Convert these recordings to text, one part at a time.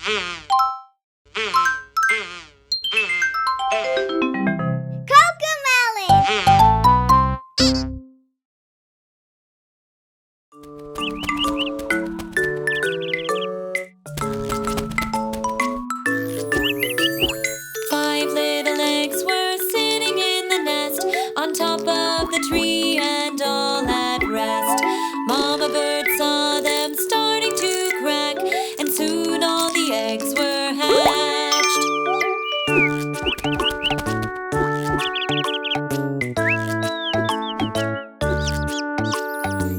Five little eggs were sitting in the nest on top of the tree and all at rest. Mama bird saw them starting to crack, and soon all the eggs were hatched.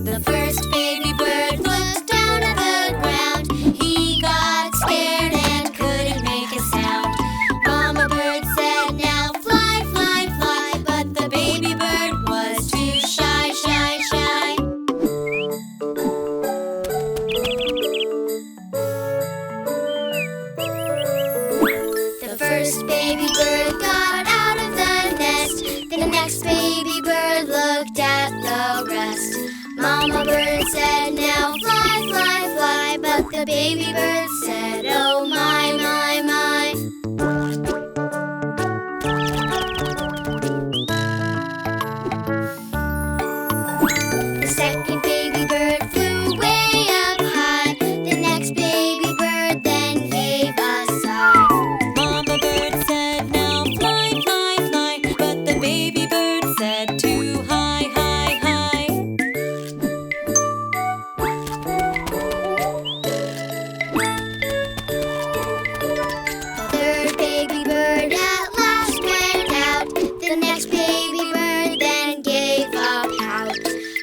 The first baby bird looked down at the ground. He got scared and couldn't make a sound. Mama bird said, "Now fly, fly, fly," but the baby bird was too shy, shy, shy. The first baby bird got out of the nest. Then the next baby bird looked at the rest. Mama bird said, "Now fly, fly, fly," but the baby bird said, "Oh my, my, my." The second baby bird flew way up high. The next baby bird then gave a sigh. Mama bird said, "Now fly, fly, fly," but the baby bird said, "Too high, high, high." The third baby bird at last went out. The next baby bird then gave a pout.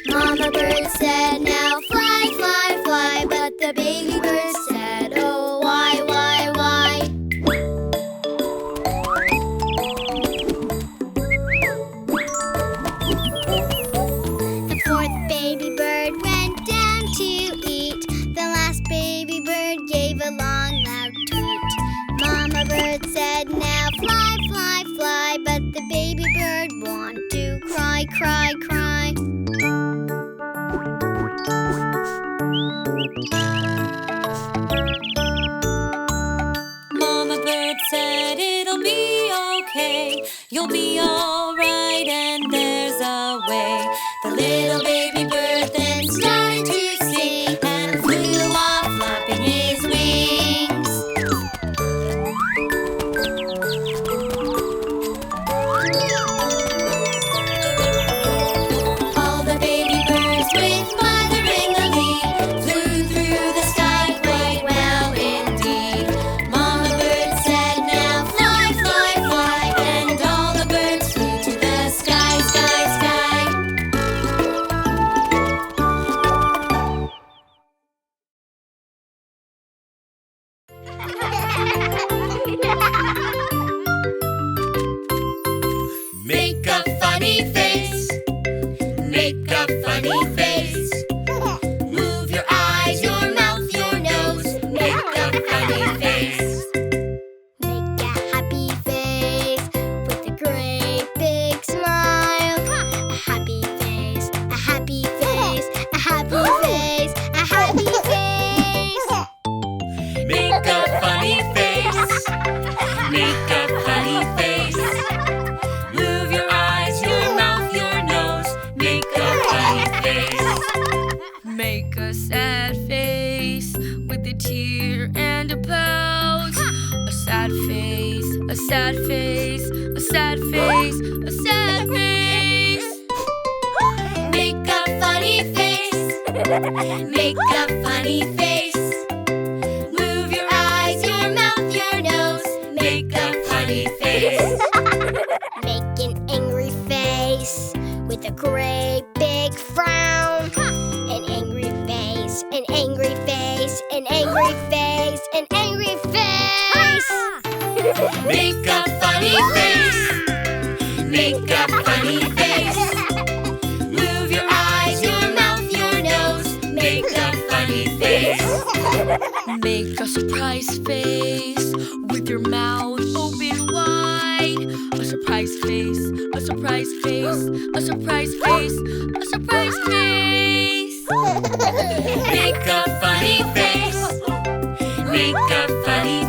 Mama bird said, "Now fly, fly, fly," but the baby bird said, "Oh, why, why, why?" The fourth baby bird went down to eat. The last baby bird gave a long, loud tweet. Mama bird said, "Now fly, fly, fly," but the baby bird wanted to cry, cry, cry. Mama bird said, "It'll be okay. You'll be all right, and there's a way." The little baby bird then started to sing and flew off, flapping his wings. All the baby birds with mother in the lead flew through the sky quite well indeed. Mama bird said, "Now fly, fly, fly," and all the birds flew to the sky, sky, sky. Make a funny face. Make a funny face. Move your eyes, your mouth, your nose. Make a funny face. Make a happy face with a great big smile. A happy face, a happy face, a happy face, a happy face. Make a funny face. Make a funny face. Move your eyes, your mouth, your nose. Make a funny face. Make a sad face with a tear and a pout. A sad face, a sad face, a sad face, a sad face. Make a funny face. Make a funny face. Move your eyes, your mouth, your nose. Make a funny face. Make an angry face with a great big frown. An angry face, an angry face, an angry face, an angry face. Make a funny face. Make a funny face. Move your eyes, your mouth, your nose. Make a funny face. Make a surprise face with your mouth open wide. A surprise face, a surprise face, a surprise face, a surprise face. Make a funny face. Make a funny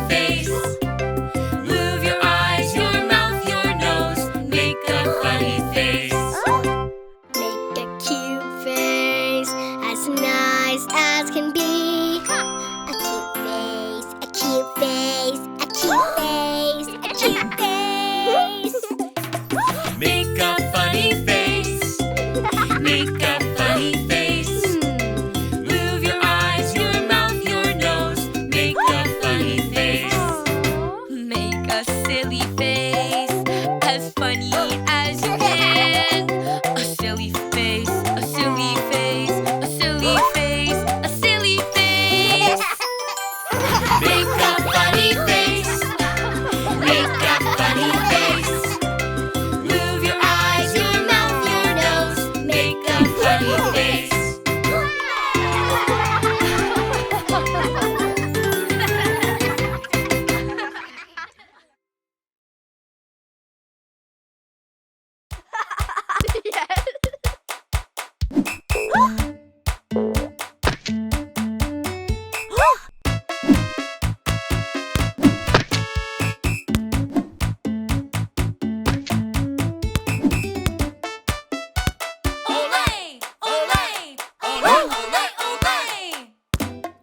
Make a funny face. Make a funny face. Move your eyes, your mouth, your nose. Make a funny face.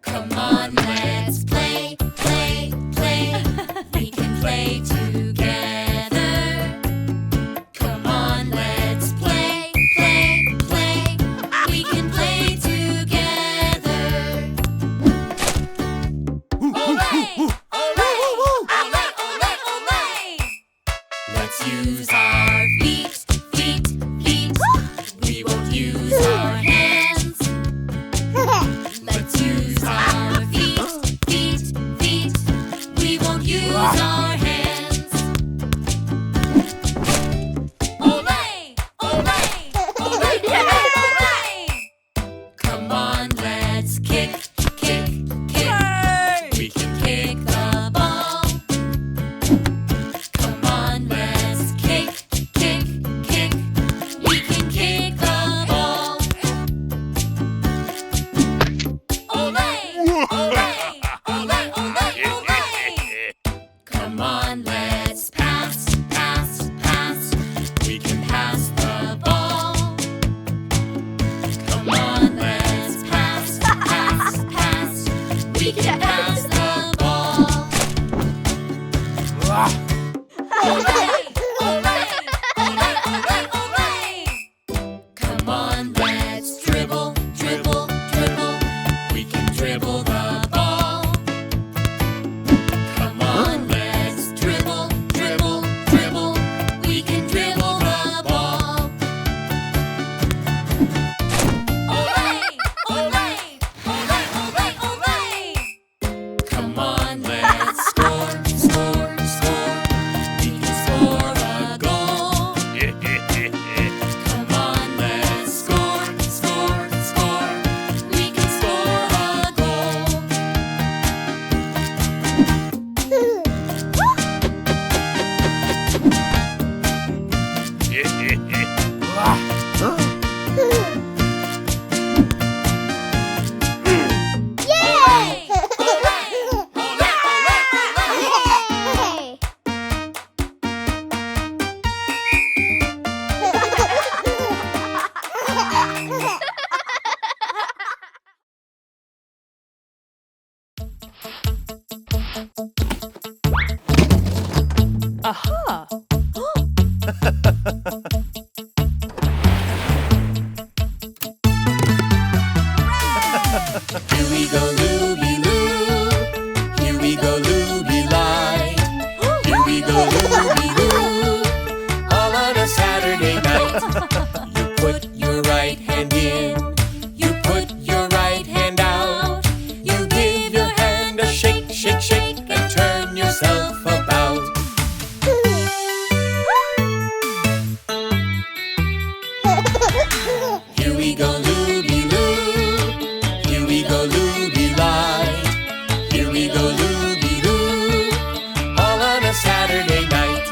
Come on, let's play, play, play. We can play together. Come on, let's play, play, play. We can play together. Olay! Olay! Olay! Olay! Olay! Let's use our feet, feet, feet. We won't use our hands. Let's use our feet, feet, feet. We won't use our hands. Olay! Olay! Olay! Olay! Olay! Come on, let's kick, kick, kick. We can kick the ball. Come on, let's kick, kick, kick. We can kick the ball. Olay! Olay! Olay! Olay! Olay! Come on, let's pass, pass, pass. We can pass the ball. Come on, let's pass, pass, pass. We can pass the ball. Olay! Olay! Olay! Olay! Olay! Come on, let's dribble, dribble, dribble. We can dribble the ball. Come on, let's dribble, dribble, dribble. We can dribble the ball. Olay! Olay! Olay! Olay! Olay! Come on, let's score, score, score. We can score a goal. Come on, let's score, score, score. We can score a goal. Olay! Olay! Olay! Olay! Olay! Aha! Here we go, Looby Loo. Here we go, Looby Light. Here we go, Looby Loo. All on a Saturday night. You put your right hand in. You put your right hand out. You give your hand a shake, shake, shake, and turn yourself about. Here we go, Looby Loo. Here we go, Looby Light. Here we go, Looby Loo. All on a Saturday night.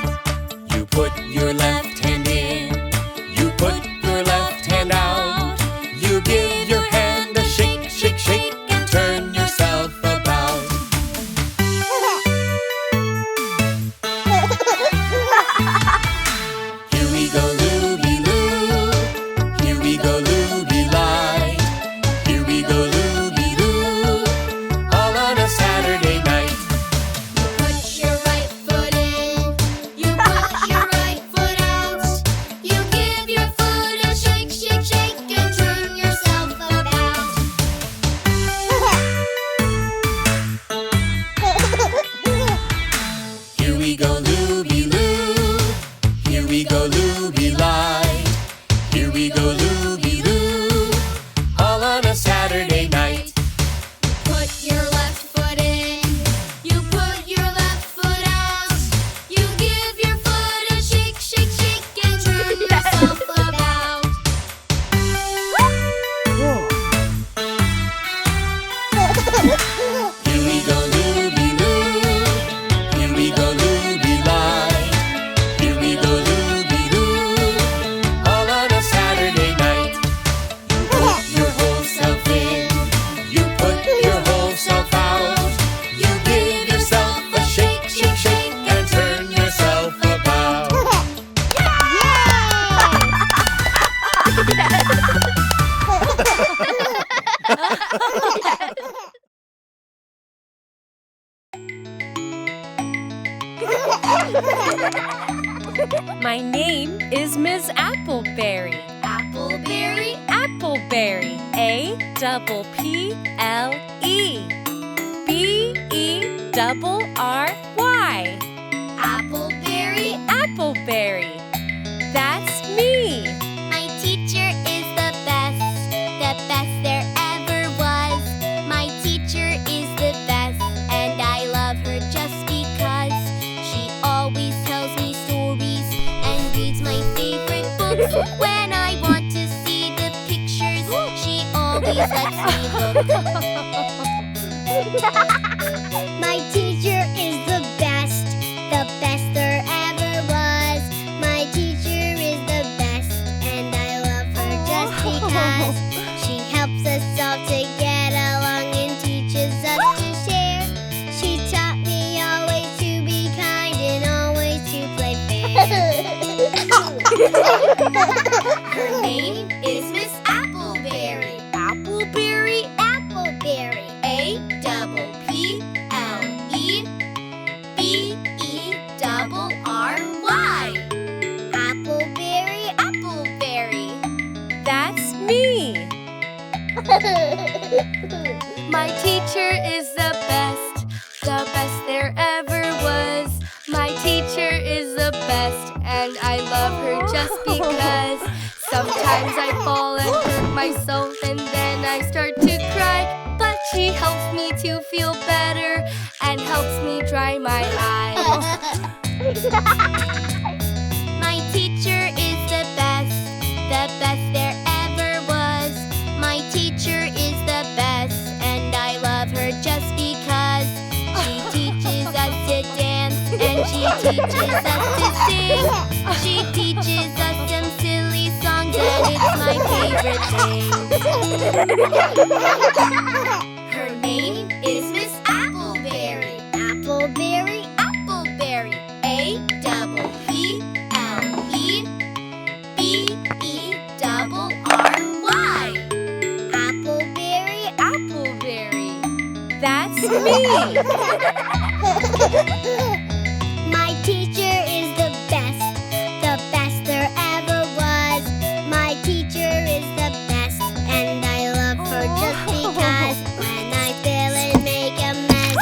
You put your left hand in. You put your left hand out. You give your hand a shake, shake, shake, and turn yourself about. My name is Miss Appleberry. Appleberry. Appleberry. APPLE. BERRY. Appleberry. Appleberry. That's me. My teacher is the best there ever was. My teacher is the best, and I love her just because. She always tells me stories and reads my favorite books. When I want to see the pictures, she always lets me look. My teacher is the best there ever was. My teacher is the best, and I love her just because. She helps us all to get along and teaches us to share. She taught me always to be kind and always to play fair. Her name is Miss Appleberry. Appleberry. Appleberry. APPLEBERRY. Appleberry. Appleberry. That's me. My teacher is the best there ever was. My teacher is the best, and I love her just because. Sometimes I fall and hurt myself, and then I start to cry. But she helps me to feel better and helps me dry my eyes. My teacher is the best there ever was. My teacher is the best, and I love her just because. She teaches us to dance, and she teaches us to sing. She teaches us some silly songs, and it's my favorite thing. Her name is Miss Appleberry. Appleberry. Appleberry. APPLEBERRY. Appleberry. Appleberry. That's me. My teacher is the best there ever was. My teacher is the best, and I love her just because. When I fail and make a mess,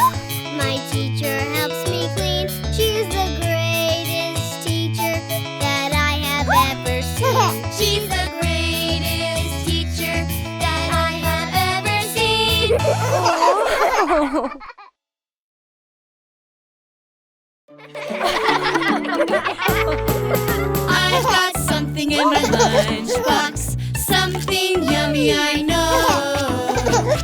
my teacher helps me clean. She's the greatest teacher that I have ever seen. She's the greatest teacher that I have ever seen. I've got something in my lunchbox, something yummy I know.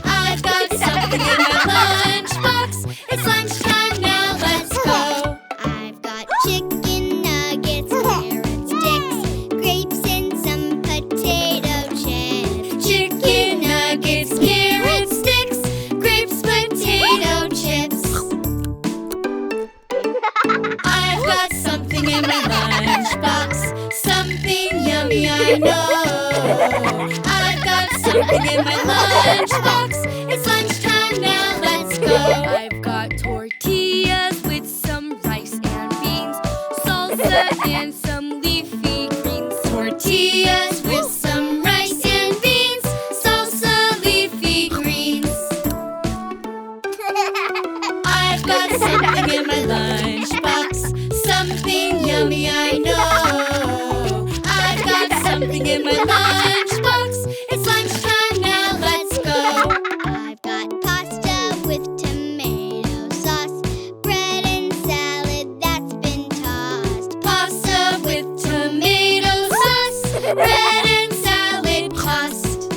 I've got something in my lunchbox. It's lunchtime now, let's go. I've got chicken nuggets, carrot sticks, grapes, and some potato chips. Chicken nuggets, carrot sticks, grapes, potato chips. I've got something in my lunchbox, something yummy I know. I've got something in my lunchbox. It's lunchtime now, let's go. I've got tortillas with some rice and beans, salsa and some leafy greens. Tortillas with some rice and beans, salsa, leafy greens. I've got something in my lunchbox, something yummy I know. I've got something in my lunchbox. It's lunchtime now, let's go. I've got pasta with tomato sauce, bread and salad that's been tossed. Pasta with tomato sauce, bread and salad tossed.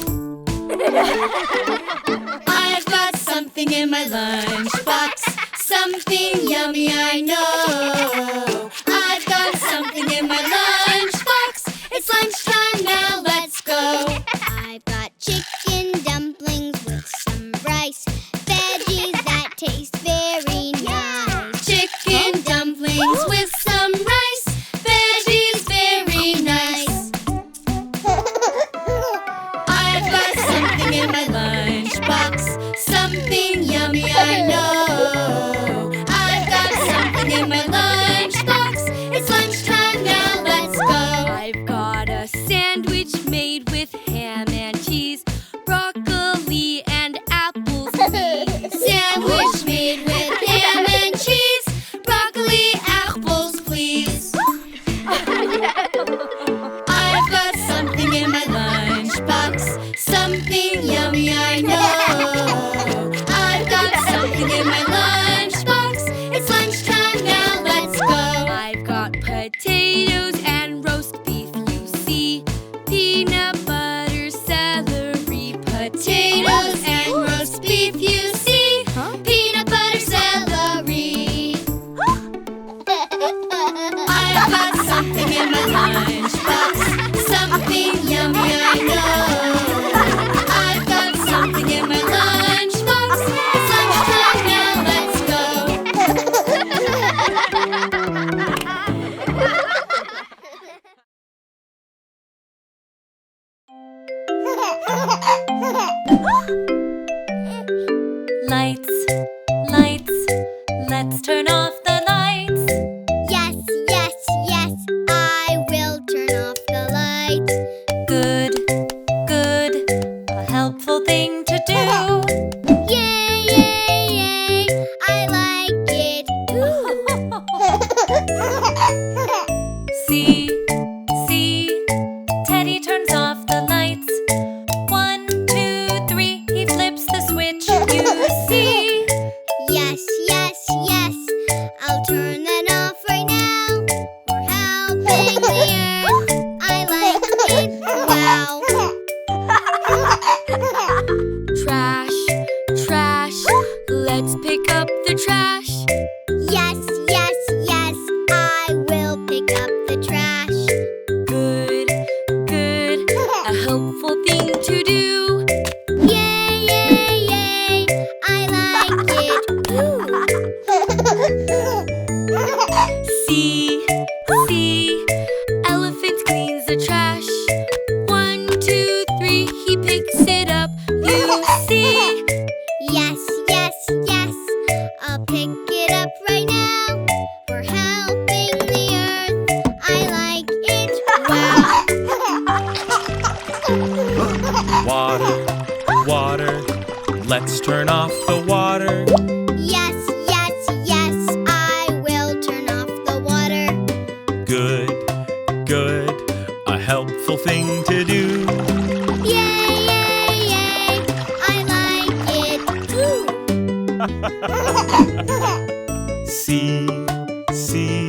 I've got something in my lunchbox, something yummy I know. I've got something in my lunchbox. It's lunchtime now, let's go. I've got chicken dumplings with some rice, veggies that taste very nice. Chicken dumplings with some rice, veggies very nice. I've got something in my lunchbox, something yummy I know. I've got something in my lunchbox. let's turn off the lights. Yes, yes, yes, I will turn off the lights. Good, good, a helpful thing to do. Yay, yay, yay, I like it. See, see, Teddy turns off the lights. 1, 2, 3, he flips the switch. You see? Yes, yes, yes, I'll turn that off right now. We're helping the earth. I like it. Wow. Trash, trash, let's pick up the trash. Yes, yes, yes, I will pick up the trash. Good, good, a helpful thing to do. Yay, yay, yay, I like it. See, see, elephant cleans the trash. 1, 2, 3, he picks it up. You see? Yes, yes, yes, I'll pick it up right now. We're helping the earth. I like it. Wow. Water, water, let's turn off the water. Yes, yes, yes, I will turn off the water. Good, good, a helpful thing to do. Yay, yay, yay, I like it. See, see,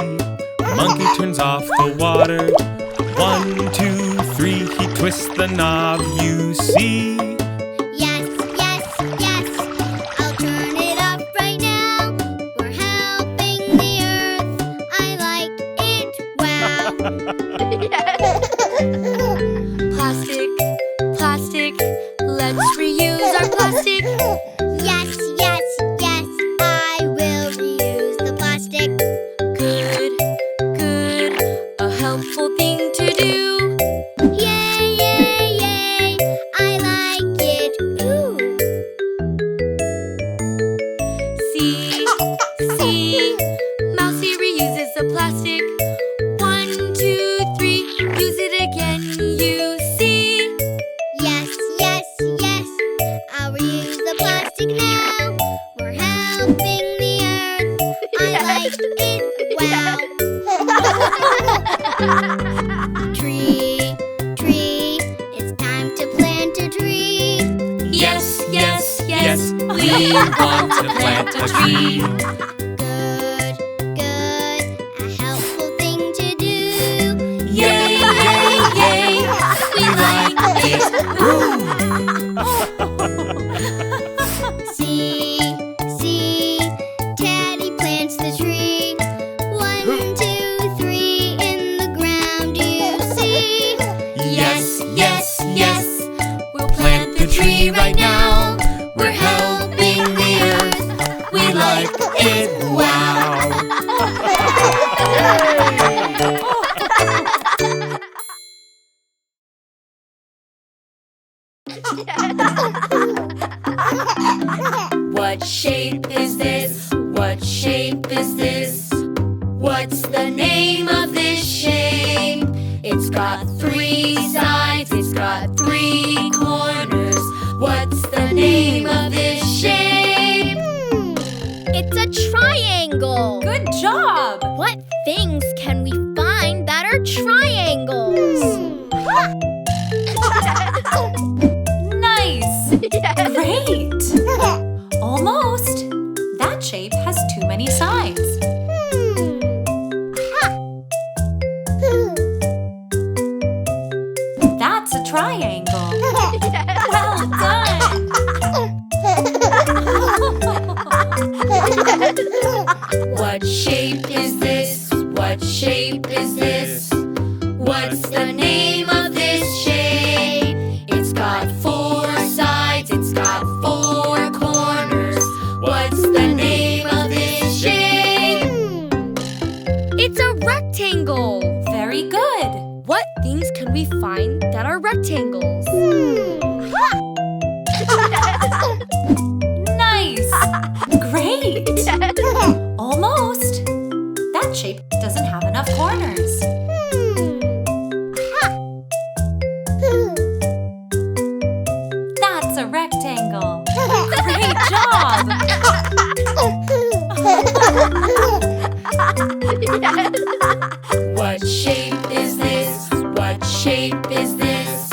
monkey turns off the water. 1, 2, 3, he twists the knob. You see? Yes, yes, yes, I'll turn it off right now. We're helping the earth. I like it. Wow. Plastic, plastic, let's reuse our plastic. Yes, yes, yes, I will reuse the plastic. Good, good, a helpful thing to do. Yay, yay, yay, I like it. Ooh. See, see, Mousy reuses the plastic. 1, 2, 3, use it again. You see? Yes, yes, yes, I'll reuse the plastic now. We're helping the earth. I like it. Wow. Tree, tree, it's time to plant a tree. Yes, yes, yes, we want to plant a tree. Good, good, a helpful thing to do. Yay, yay, yay, we like it. See, see, Teddy plants the tree. 1, 2, 3, in the ground, you see? Yes, yes, yes, we'll plant the tree right now. We're helping the earth. We like it. Wow. What shape is this? What shape is this? What's the name of this shape? It's got 3 sides, it's got 3 corners. What's the name of this shape? It's a triangle. Good job! What things can we find that are triangles? Nice! Great! Almost! That shape has too many sides. That's a triangle. Well done! What shape is this? What shape is this? What's the name of this shape? It's got 4 sides, it's got 4 corners. What's the name of this shape? It's a rectangle. Very good. What things can we find that are rectangles? Nice! Great! What shape is this? What shape is this?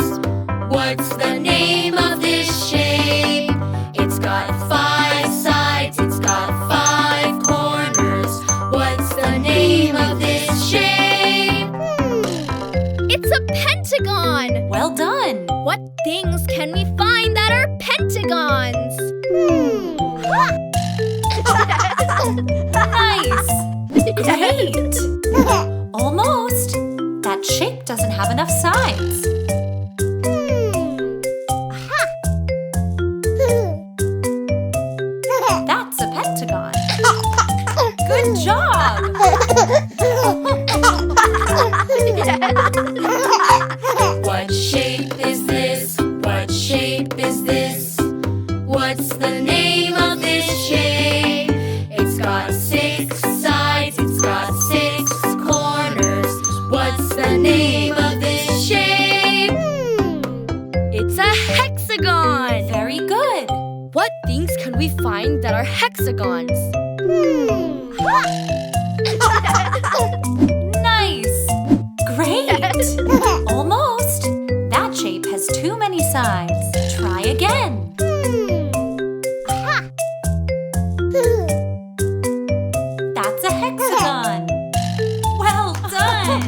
What's the name of this shape? It's got 5 sides, it's got 5 corners. What's the name of this shape? It's a pentagon! Well done! What things can we find that are pentagons? Nice! Great! Almost! That shape doesn't have enough sides. That's a pentagon. Good job! What shape is this? What shape is this? What's the name of this shape? It's got 6 sides, it's got 6 corners. What's the name of this shape? It's a hexagon! Very good. What things can we find that are hexagons? Nice! Great! Almost! That shape has too many sides. Try again. That's a hexagon. Well done!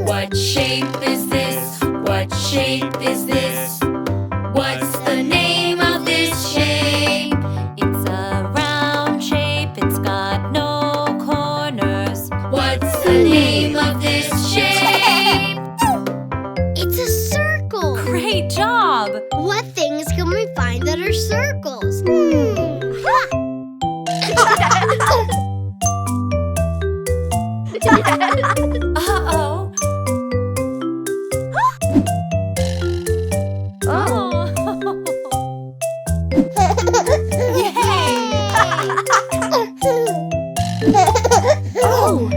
What shape is this? What shape is this? What's the name of this shape? It's a round shape, it's got no corners. What's the name of this shape? It's a circle! Great job! What things can we find that are circles? Uh-oh. Oh. Yay! Oh!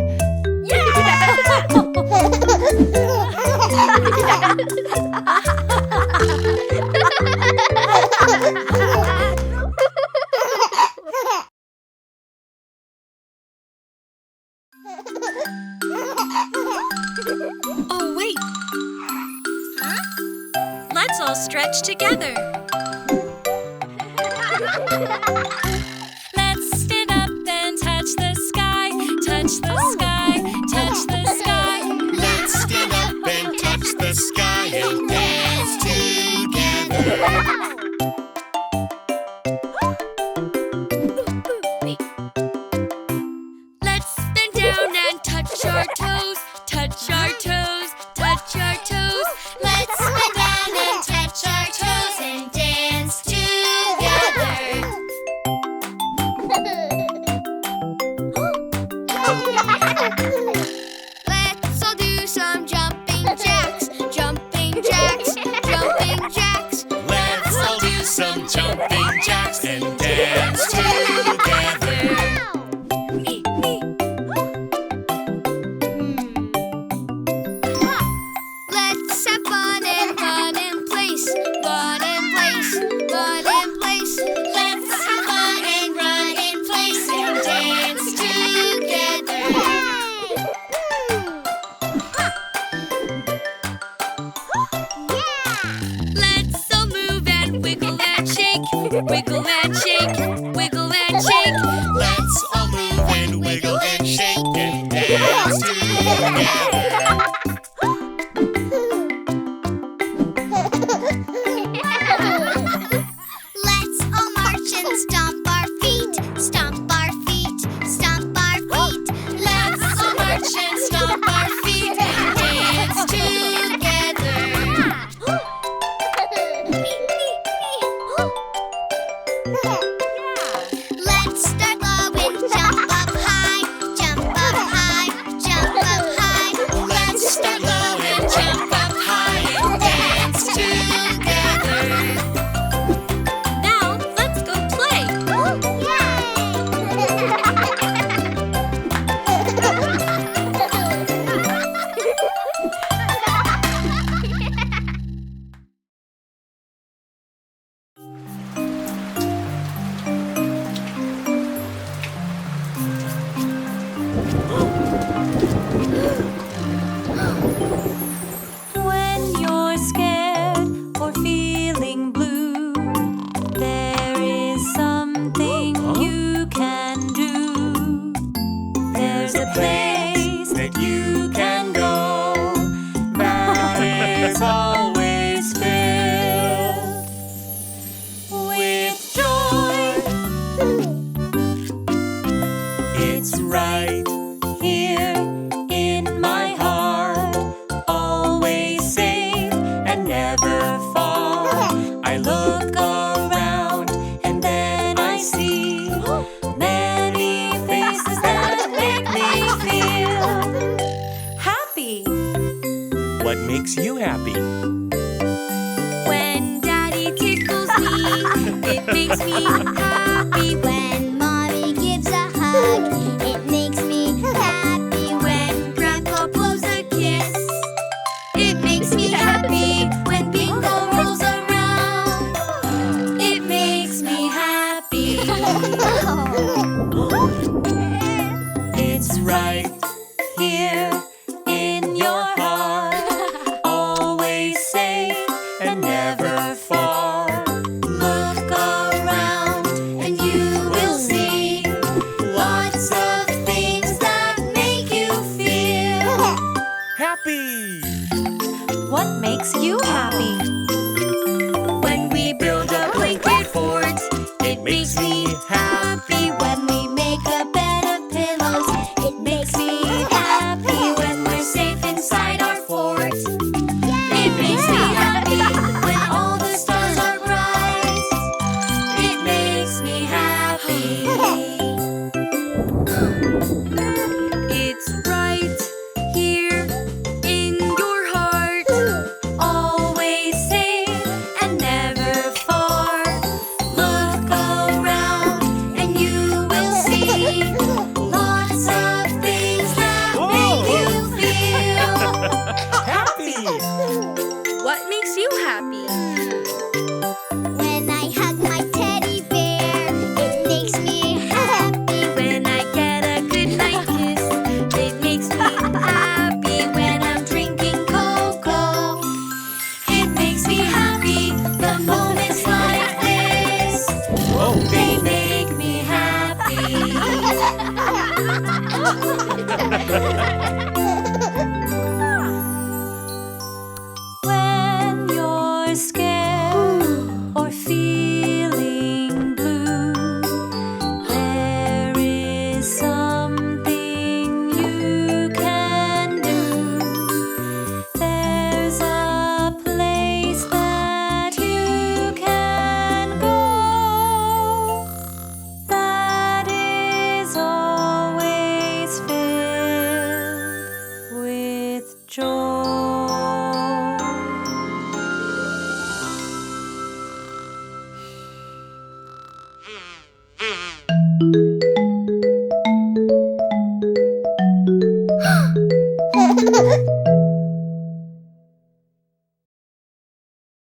Oh, wait. Huh? Let's all stretch together. Let's stand up and touch the sky. Touch the sky, touch the sky. Let's stand up and touch the sky and dance together. Let's bend down and touch our toes. Touch our toes, touch our toes. Let's bend down and touch our toes and dance together. Let's all do some jumping jacks. Jumping jacks, jumping jacks. Let's all do some jumping jacks and dance together. Let's have fun and run in place. Run in place, run in place. Let's have fun and run in place and dance together. Let's all move and wiggle and shake. Wiggle and shake, wiggle and shake. Let's all move and wiggle and shake and dance together. Let's all march and stomp our feet. Stomp our feet, stomp our feet. Let's all march and stomp our feet and dance together. Let's start low and jump up high. Jump up high, jump up high. Let's start low and jump up high and dance together. Now, let's go play. makes you happy? When Daddy tickles me, it makes me happy. When Mommy gives a hug, it makes me happy. When Grandpa blows a kiss, it makes me happy. When bingo rolls around, it makes me happy. It's right here in your heart, always safe and never far. Look around and you will see lots of things that make you feel Happy! What makes you happy? When we build a blanket fort, it makes me happy. When we make a bed of pillows, it makes me happy. When we're safe inside our fort, it makes me happy. When all the stars are bright, it makes me happy. It's right here in your heart, always safe and never far. Look around and you will see lots of things that make you feel Happy! What makes you happy? When I hug my teddy bear, it makes me happy. When I get a good night kiss, it makes me happy. When I'm drinking cocoa, it makes me happy. The moments like this, they make me happy.